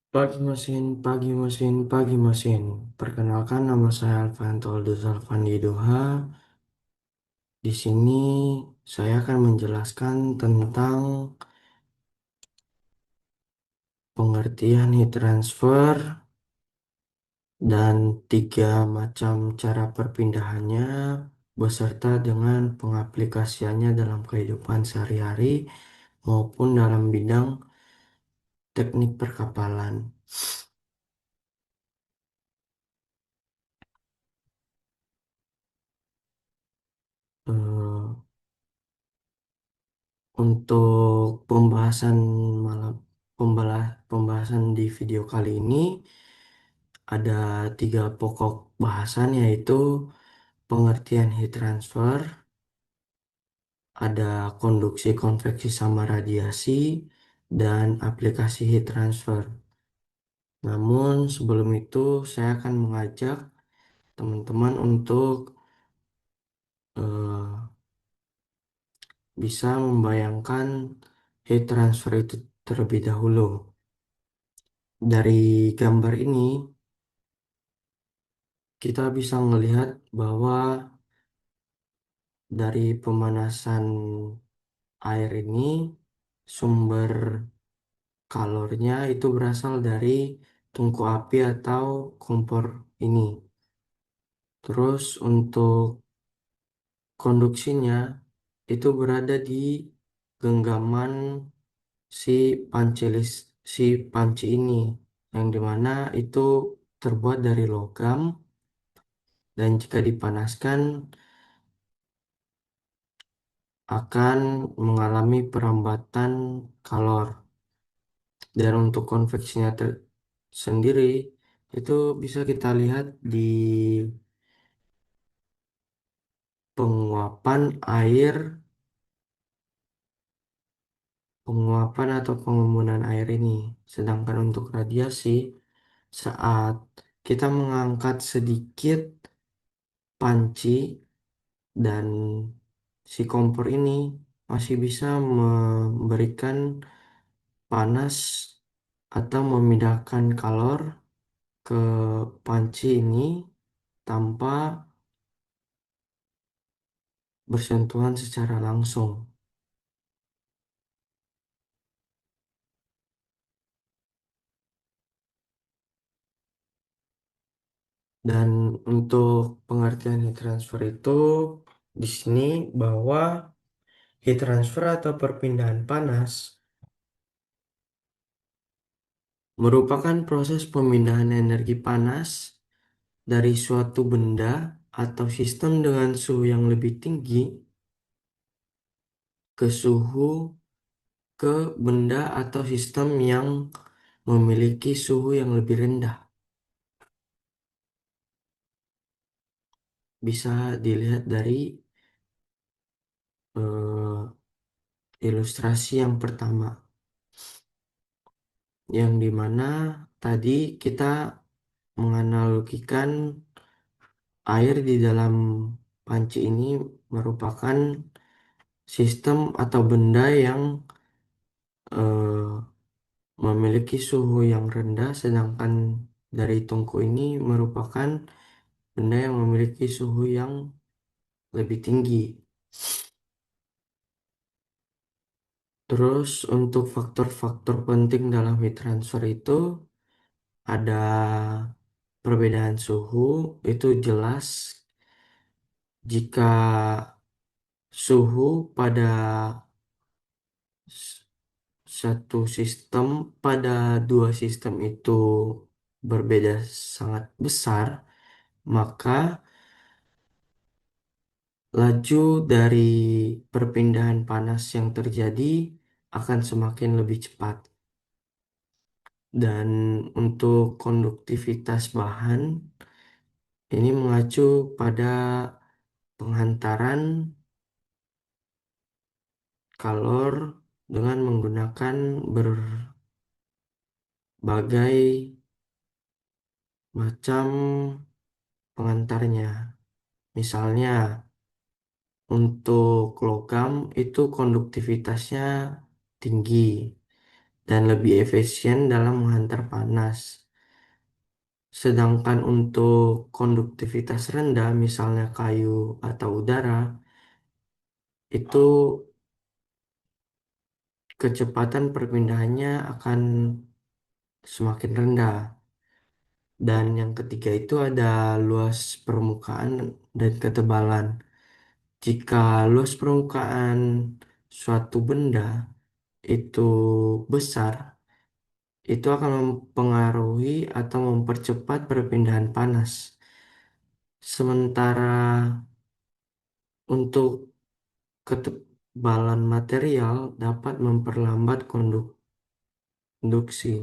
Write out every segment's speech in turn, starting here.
Pagi mesin, pagi mesin, pagi mesin. Perkenalkan nama saya Alfanto Aldus Alfandi Duha. Di sini saya akan menjelaskan tentang pengertian heat transfer dan tiga macam cara perpindahannya beserta dengan pengaplikasiannya dalam kehidupan sehari-hari maupun dalam bidang teknik perkapalan. Eh, Untuk pembahasan malam pembahasan di video kali ini ada tiga pokok bahasan yaitu pengertian heat transfer, ada konduksi, konveksi sama radiasi, dan aplikasi heat transfer. Namun sebelum itu saya akan mengajak teman-teman untuk eh, bisa membayangkan heat transfer itu terlebih dahulu. Dari gambar ini kita bisa melihat bahwa dari pemanasan air ini sumber kalornya itu berasal dari tungku api atau kompor ini. Terus untuk konduksinya itu berada di genggaman si si panci ini yang dimana itu terbuat dari logam dan jika dipanaskan akan mengalami perambatan kalor. Dan untuk konveksinya sendiri itu bisa kita lihat di penguapan air, penguapan atau pengembunan air ini. Sedangkan untuk radiasi, saat kita mengangkat sedikit panci dan si kompor ini masih bisa memberikan panas atau memindahkan kalor ke panci ini tanpa bersentuhan secara langsung. Dan untuk pengertian heat transfer itu di sini bahwa heat transfer atau perpindahan panas merupakan proses pemindahan energi panas dari suatu benda atau sistem dengan suhu yang lebih tinggi ke ke benda atau sistem yang memiliki suhu yang lebih rendah. Bisa dilihat dari ilustrasi yang pertama, yang dimana tadi kita menganalogikan air di dalam panci ini merupakan sistem atau benda yang eh, memiliki suhu yang rendah, sedangkan dari tungku ini merupakan benda yang memiliki suhu yang lebih tinggi. Terus untuk faktor-faktor penting dalam heat transfer itu ada perbedaan suhu, itu jelas jika suhu pada s- satu sistem, pada dua sistem itu berbeda sangat besar, maka laju dari perpindahan panas yang terjadi akan semakin lebih cepat. Dan untuk konduktivitas bahan, ini mengacu pada penghantaran kalor dengan menggunakan berbagai macam pengantarnya. Misalnya, untuk logam itu konduktivitasnya tinggi, dan lebih efisien dalam menghantar panas. Sedangkan untuk konduktivitas rendah, misalnya kayu atau udara, itu kecepatan perpindahannya akan semakin rendah. Dan yang ketiga itu ada luas permukaan dan ketebalan. Jika luas permukaan suatu benda itu besar, itu akan mempengaruhi atau mempercepat perpindahan panas. Sementara untuk ketebalan material dapat memperlambat konduksi.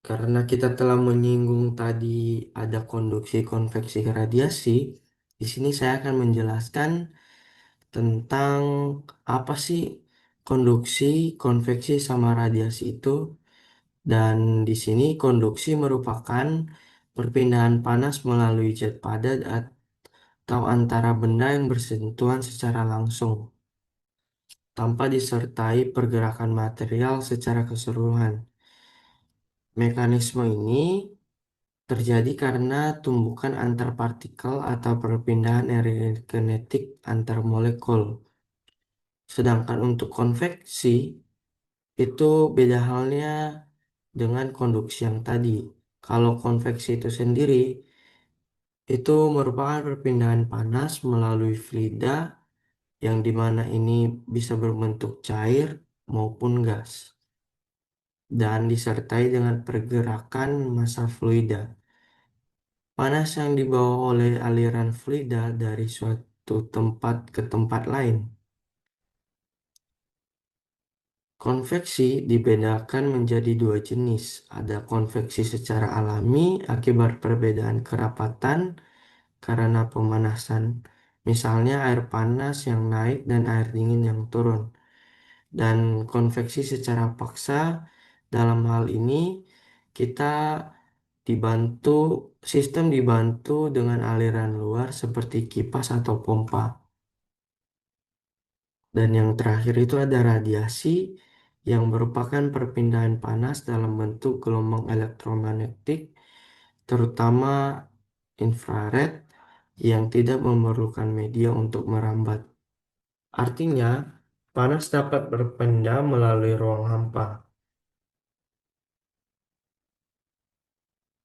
Karena kita telah menyinggung tadi ada konduksi, konveksi, radiasi, di sini saya akan menjelaskan tentang apa sih konduksi, konveksi, sama radiasi itu. Dan di sini konduksi merupakan perpindahan panas melalui zat padat atau antara benda yang bersentuhan secara langsung, tanpa disertai pergerakan material secara keseluruhan. Mekanisme ini terjadi karena tumbukan antar partikel atau perpindahan elektronegatif antar molekul. Sedangkan untuk konveksi, itu beda halnya dengan konduksi yang tadi. Kalau konveksi itu sendiri, itu merupakan perpindahan panas melalui fluida yang dimana ini bisa berbentuk cair maupun gas dan disertai dengan pergerakan massa fluida. Panas yang dibawa oleh aliran fluida dari suatu tempat ke tempat lain. Konveksi dibedakan menjadi dua jenis. Ada konveksi secara alami akibat perbedaan kerapatan karena pemanasan. Misalnya air panas yang naik dan air dingin yang turun. Dan konveksi secara paksa, dalam hal ini kita dibantu, sistem dibantu dengan aliran luar seperti kipas atau pompa. Dan yang terakhir itu ada radiasi yang merupakan perpindahan panas dalam bentuk gelombang elektromagnetik, terutama infrared, yang tidak memerlukan media untuk merambat. Artinya, panas dapat berpindah melalui ruang hampa.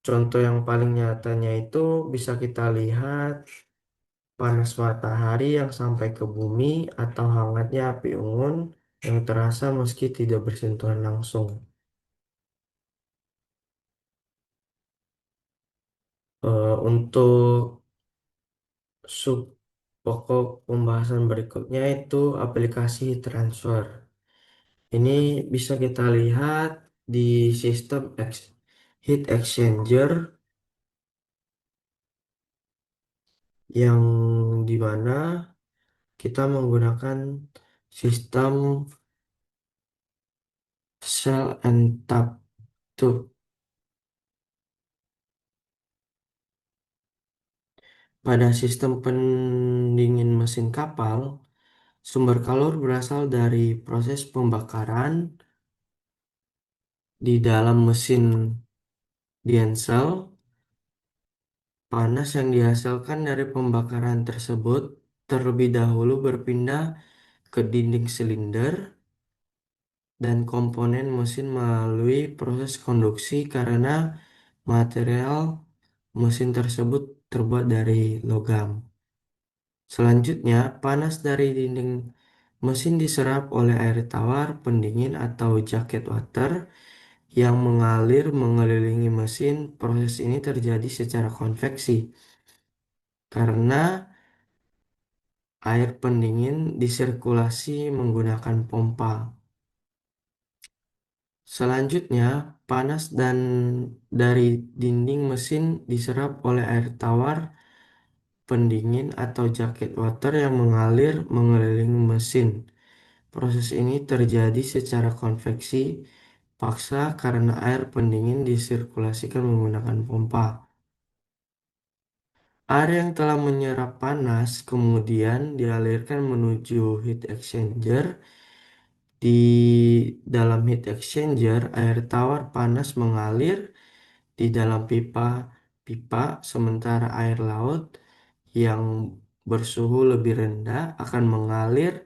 Contoh yang paling nyatanya itu bisa kita lihat panas matahari yang sampai ke bumi atau hangatnya api unggun yang terasa meski tidak bersentuhan langsung. Untuk sub pokok pembahasan berikutnya itu aplikasi transfer. Ini bisa kita lihat di sistem heat exchanger yang dimana kita menggunakan sistem cell and tap tube. Pada sistem pendingin mesin kapal, sumber kalor berasal dari proses pembakaran di dalam mesin diesel. Panas yang dihasilkan dari pembakaran tersebut terlebih dahulu berpindah ke dinding silinder dan komponen mesin melalui proses konduksi karena material mesin tersebut terbuat dari logam. Selanjutnya, panas dari dinding mesin diserap oleh air tawar, pendingin, atau jaket water yang mengalir mengelilingi mesin. Proses ini terjadi secara konveksi karena air pendingin disirkulasi menggunakan pompa. Selanjutnya, panas dari dinding mesin diserap oleh air tawar, pendingin, atau jaket water yang mengalir mengelilingi mesin. Proses ini terjadi secara konveksi paksa karena air pendingin disirkulasikan menggunakan pompa. Air yang telah menyerap panas kemudian dialirkan menuju heat exchanger. Di dalam heat exchanger, air tawar panas mengalir di dalam pipa-pipa, sementara air laut yang bersuhu lebih rendah akan mengalir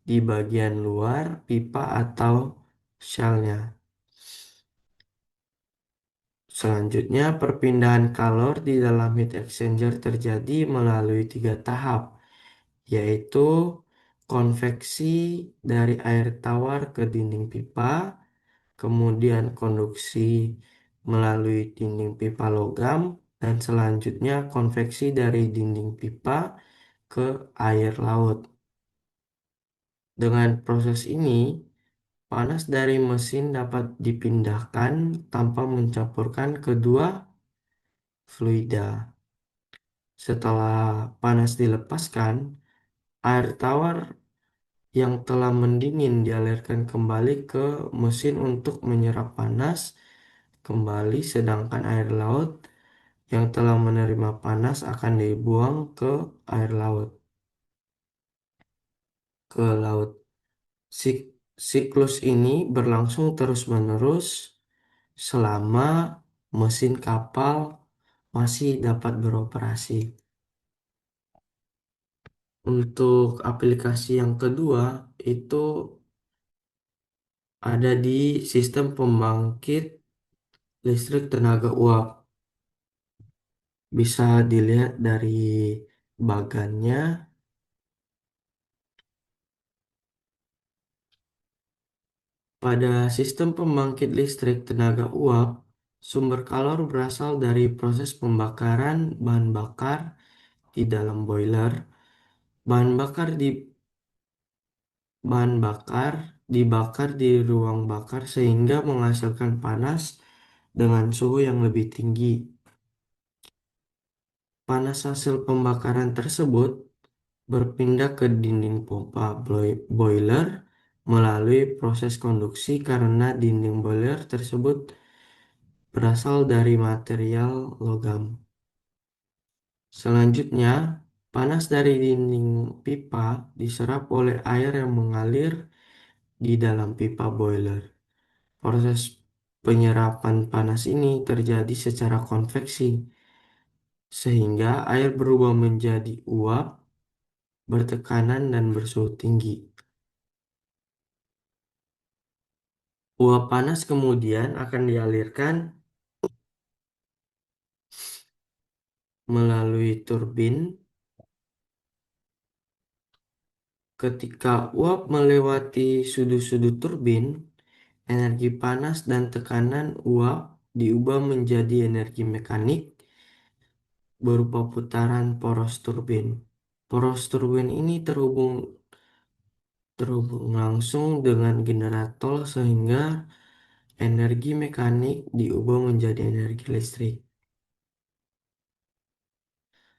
di bagian luar pipa atau shellnya. Selanjutnya, perpindahan kalor di dalam heat exchanger terjadi melalui tiga tahap, yaitu konveksi dari air tawar ke dinding pipa, kemudian konduksi melalui dinding pipa logam, dan selanjutnya konveksi dari dinding pipa ke air laut. Dengan proses ini, panas dari mesin dapat dipindahkan tanpa mencampurkan kedua fluida. Setelah panas dilepaskan, air tawar yang telah mendingin dialirkan kembali ke mesin untuk menyerap panas kembali, sedangkan air laut yang telah menerima panas akan dibuang ke laut. Siklus ini berlangsung terus-menerus selama mesin kapal masih dapat beroperasi. Untuk aplikasi yang kedua itu ada di sistem pembangkit listrik tenaga uap. Bisa dilihat dari bagannya. Pada sistem pembangkit listrik tenaga uap, sumber kalor berasal dari proses pembakaran bahan bakar di dalam boiler. Bahan bakar di bahan bakar dibakar di ruang bakar sehingga menghasilkan panas dengan suhu yang lebih tinggi. Panas hasil pembakaran tersebut berpindah ke dinding pompa boiler melalui proses konduksi karena dinding boiler tersebut berasal dari material logam. Selanjutnya, panas dari dinding pipa diserap oleh air yang mengalir di dalam pipa boiler. Proses penyerapan panas ini terjadi secara konveksi, sehingga air berubah menjadi uap bertekanan dan bersuhu tinggi. Uap panas kemudian akan dialirkan melalui turbin. Ketika uap melewati sudut-sudut turbin, energi panas dan tekanan uap diubah menjadi energi mekanik berupa putaran poros turbin. Poros turbin ini terhubung langsung dengan generator sehingga energi mekanik diubah menjadi energi listrik.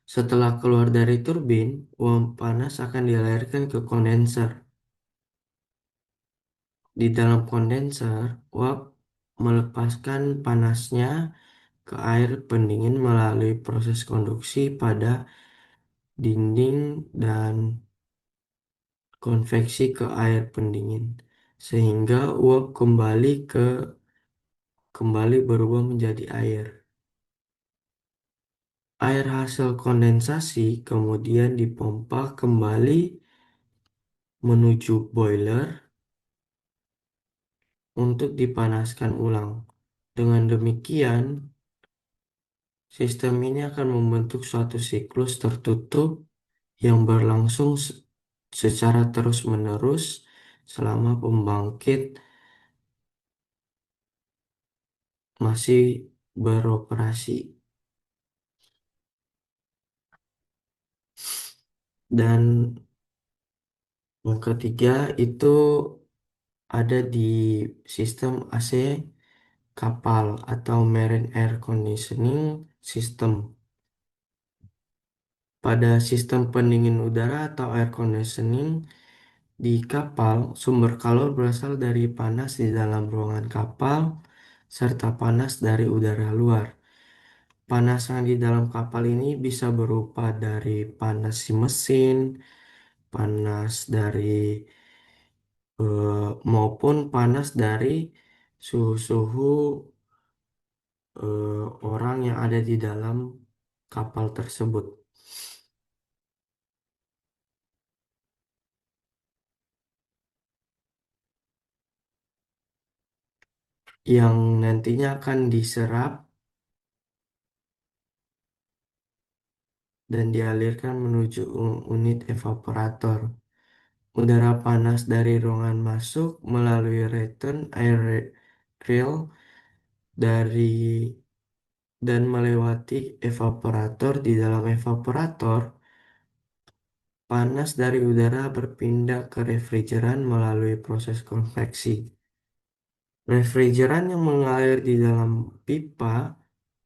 Setelah keluar dari turbin, uap panas akan dialirkan ke kondenser. Di dalam kondenser, uap melepaskan panasnya ke air pendingin melalui proses konduksi pada dinding dan konveksi ke air pendingin, sehingga uap kembali berubah menjadi air. Air hasil kondensasi kemudian dipompa kembali menuju boiler untuk dipanaskan ulang. Dengan demikian, sistem ini akan membentuk suatu siklus tertutup yang berlangsung secara terus-menerus selama pembangkit masih beroperasi. Dan yang ketiga itu ada di sistem AC kapal atau Marine Air Conditioning System. Pada sistem pendingin udara atau air conditioning di kapal, sumber kalor berasal dari panas di dalam ruangan kapal serta panas dari udara luar. Panas yang di dalam kapal ini bisa berupa dari panas si mesin, panas dari maupun panas dari suhu-suhu orang yang ada di dalam kapal tersebut, yang nantinya akan diserap dan dialirkan menuju unit evaporator. Udara panas dari ruangan masuk melalui return air rail dari dan melewati evaporator. Di dalam evaporator, panas dari udara berpindah ke refrigeran melalui proses konveksi. Refrigeran yang mengalir di dalam pipa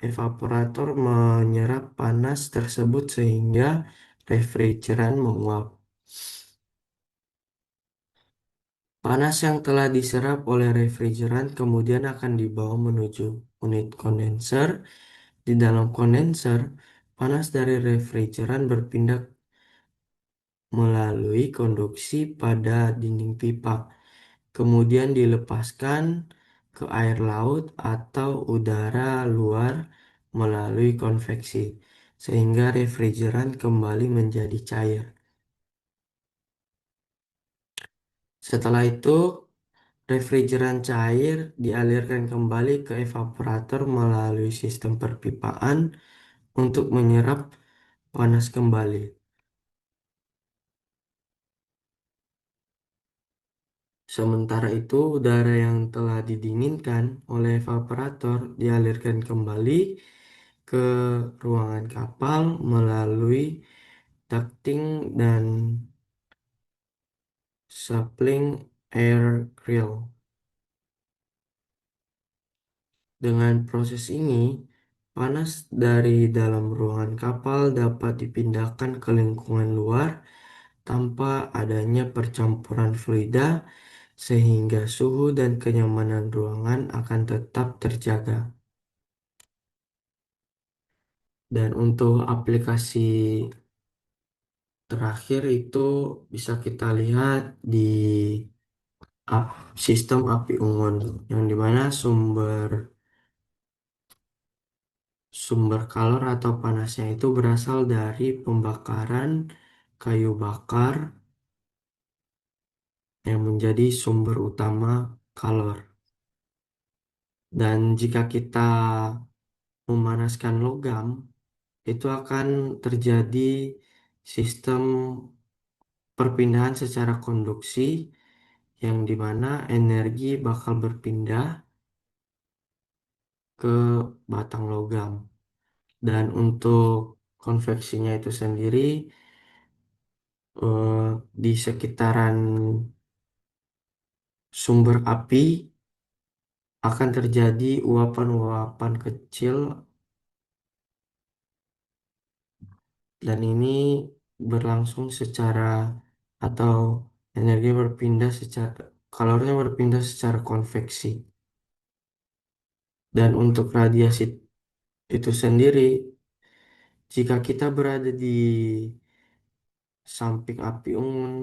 evaporator menyerap panas tersebut sehingga refrigeran menguap. Panas yang telah diserap oleh refrigeran kemudian akan dibawa menuju unit kondenser. Di dalam kondenser, panas dari refrigeran berpindah melalui konduksi pada dinding pipa, kemudian dilepaskan ke air laut atau udara luar melalui konveksi, sehingga refrigeran kembali menjadi cair. Setelah itu, refrigeran cair dialirkan kembali ke evaporator melalui sistem perpipaan untuk menyerap panas kembali. Sementara itu, udara yang telah didinginkan oleh evaporator dialirkan kembali ke ruangan kapal melalui ducting dan supplying air grill. Dengan proses ini, panas dari dalam ruangan kapal dapat dipindahkan ke lingkungan luar tanpa adanya percampuran fluida, sehingga suhu dan kenyamanan ruangan akan tetap terjaga. Dan untuk aplikasi terakhir itu bisa kita lihat di sistem api unggun, yang dimana sumber sumber kalor atau panasnya itu berasal dari pembakaran kayu bakar yang menjadi sumber utama kalor. Dan jika kita memanaskan logam, itu akan terjadi sistem perpindahan secara konduksi yang dimana energi bakal berpindah ke batang logam. Dan untuk konveksinya itu sendiri, di sekitaran sumber api akan terjadi uapan-uapan kecil, dan ini berlangsung secara atau energi berpindah secara kalornya berpindah secara konveksi. Dan untuk radiasi itu sendiri, jika kita berada di samping api unggun,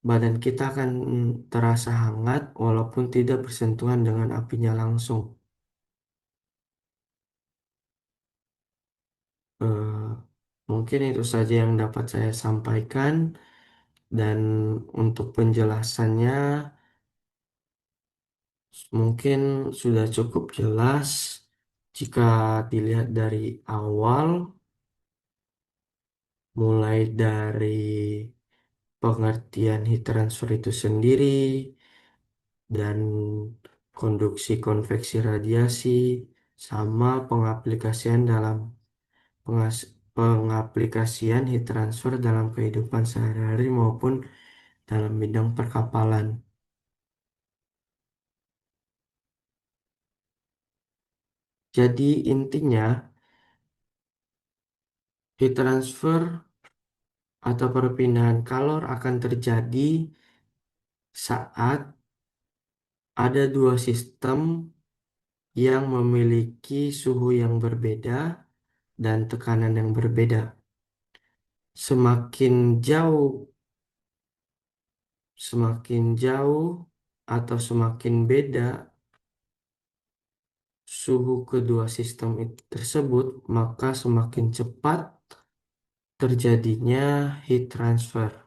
badan kita akan terasa hangat walaupun tidak bersentuhan dengan apinya langsung. Eh, Mungkin itu saja yang dapat saya sampaikan, dan untuk penjelasannya mungkin sudah cukup jelas jika dilihat dari awal, mulai dari pengertian heat transfer itu sendiri dan konduksi konveksi radiasi, sama pengaplikasian dalam pengaplikasian heat transfer dalam kehidupan sehari-hari maupun dalam bidang perkapalan. Jadi intinya, heat transfer atau perpindahan kalor akan terjadi saat ada dua sistem yang memiliki suhu yang berbeda dan tekanan yang berbeda. Semakin jauh, semakin jauh atau semakin beda suhu kedua sistem tersebut, maka semakin cepat terjadinya heat transfer.